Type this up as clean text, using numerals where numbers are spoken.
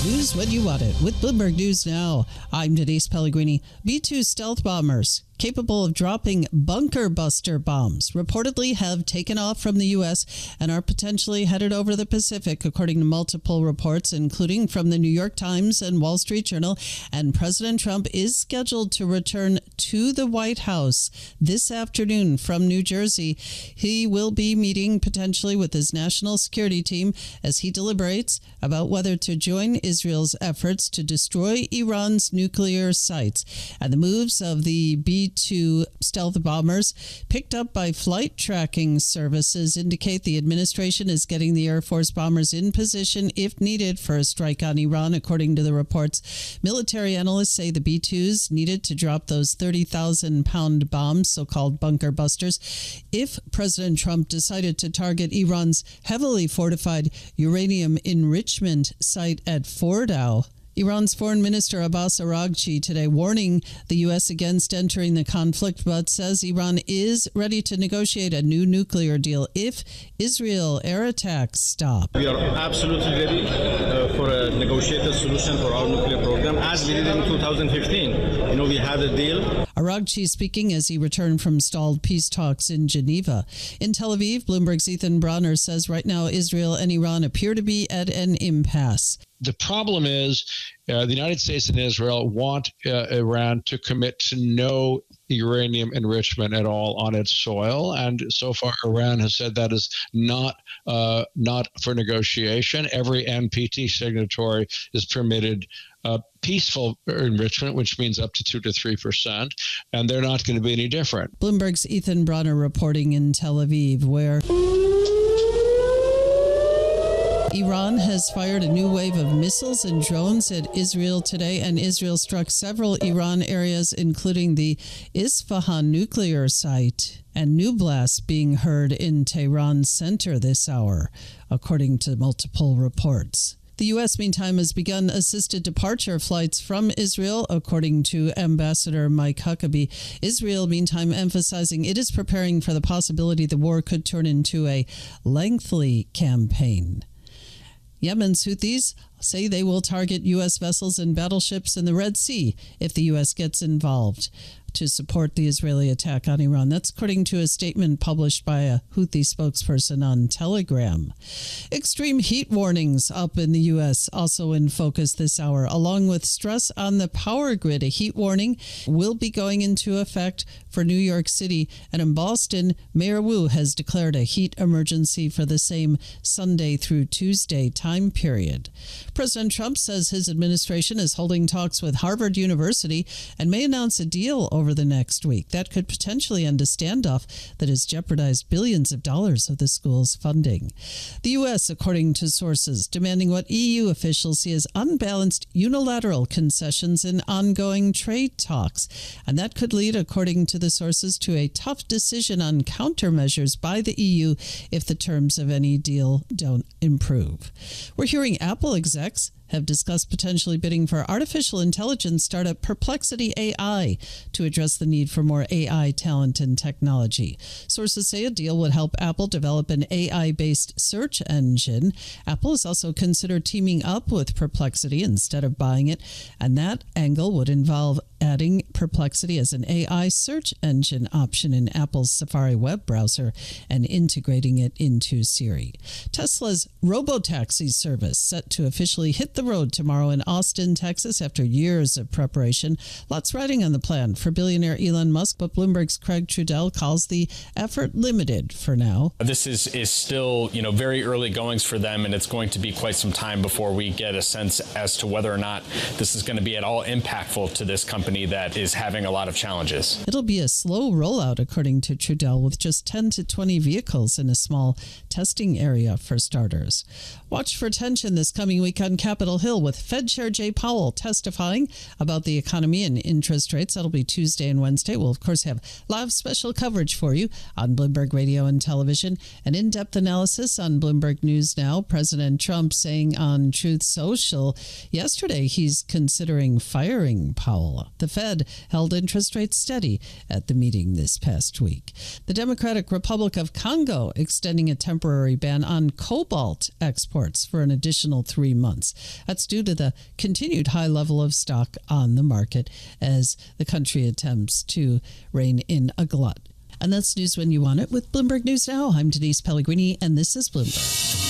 News when you want it with Bloomberg News Now. I'm Denise Pellegrini. B-2 stealth bombers capable of dropping bunker buster bombs reportedly have taken off from the U.S. and are potentially headed over the Pacific, according to multiple reports, including from the New York Times and Wall Street Journal. And President Trump is scheduled to return to the White House this afternoon from New Jersey. He will be meeting potentially with his national security team as he deliberates about whether to join Israel's efforts to destroy Iran's nuclear sites. And the moves of the B-2 stealth bombers picked up by flight tracking services indicate the administration is getting the Air Force bombers in position if needed for a strike on Iran, according to the reports. Military analysts say the B-2s needed to drop those 30,000-pound bombs, so-called bunker busters, if President Trump decided to target Iran's heavily fortified uranium enrichment site at Fordow. Iran's Foreign Minister Abbas Araghchi today warning the U.S. against entering the conflict, but says Iran is ready to negotiate a new nuclear deal if Israel air attacks stop. We are absolutely ready for a negotiated solution for our nuclear program, as we did in 2015. We had a deal. Araghchi speaking as he returned from stalled peace talks in Geneva. In Tel Aviv, Bloomberg's Ethan Bronner says right now Israel and Iran appear to be at an impasse. The problem is the United States and Israel want Iran to commit to no uranium enrichment at all on its soil. And so far, Iran has said that is not for negotiation. Every NPT signatory is permitted peaceful enrichment, which means up to 2 to 3%, and they're not going to be any different. Bloomberg's Ethan Bronner reporting in Tel Aviv, where Iran has fired a new wave of missiles and drones at Israel today, and Israel struck several Iran areas, including the Isfahan nuclear site, and new blasts being heard in Tehran's center this hour, according to multiple reports. The U.S., meantime, has begun assisted departure flights from Israel, according to Ambassador Mike Huckabee. Israel, meantime, emphasizing it is preparing for the possibility the war could turn into a lengthy campaign. Yemen's Houthis say they will target U.S. vessels and battleships in the Red Sea if the U.S. gets involved to support the Israeli attack on Iran. That's according to a statement published by a Houthi spokesperson on Telegram. Extreme heat warnings up in the U.S. also in focus this hour, along with stress on the power grid. A heat warning will be going into effect for New York City. And in Boston, Mayor Wu has declared a heat emergency for the same Sunday through Tuesday time period. President Trump says his administration is holding talks with Harvard University and may announce a deal over the next week that could potentially end a standoff that has jeopardized billions of dollars of the school's funding. The U.S., according to sources, demanding what EU officials see as unbalanced unilateral concessions in ongoing trade talks. And that could lead, according to the sources, to a tough decision on countermeasures by the EU if the terms of any deal don't improve. We're hearing Apple execs have discussed potentially bidding for artificial intelligence startup Perplexity AI to address the need for more AI talent and technology. Sources say a deal would help Apple develop an AI-based search engine. Apple has also considered teaming up with Perplexity instead of buying it, and that angle would involve adding Perplexity as an AI search engine option in Apple's Safari web browser and integrating it into Siri. Tesla's robotaxi service set to officially hit the road tomorrow in Austin, Texas, after years of preparation. Lots riding on the plan for billionaire Elon Musk, but Bloomberg's Craig Trudell calls the effort limited for now. This is still, very early goings for them, and it's going to be quite some time before we get a sense as to whether or not this is going to be at all impactful to this company that is having a lot of challenges. It'll be a slow rollout, according to Trudell, with just 10 to 20 vehicles in a small testing area for starters. Watch for tension this coming week on Capitol Hill with Fed Chair Jay Powell testifying about the economy and interest rates. That'll be Tuesday and Wednesday. We'll, of course, have live special coverage for you on Bloomberg Radio and television. An in-depth analysis on Bloomberg News Now. President Trump saying on Truth Social yesterday he's considering firing Powell. The Fed held interest rates steady at the meeting this past week. The Democratic Republic of Congo extending a temporary ban on cobalt exports for an additional 3 months. That's due to the continued high level of stock on the market as the country attempts to rein in a glut. And that's news when you want it with Bloomberg News Now. I'm Denise Pellegrini, and this is Bloomberg.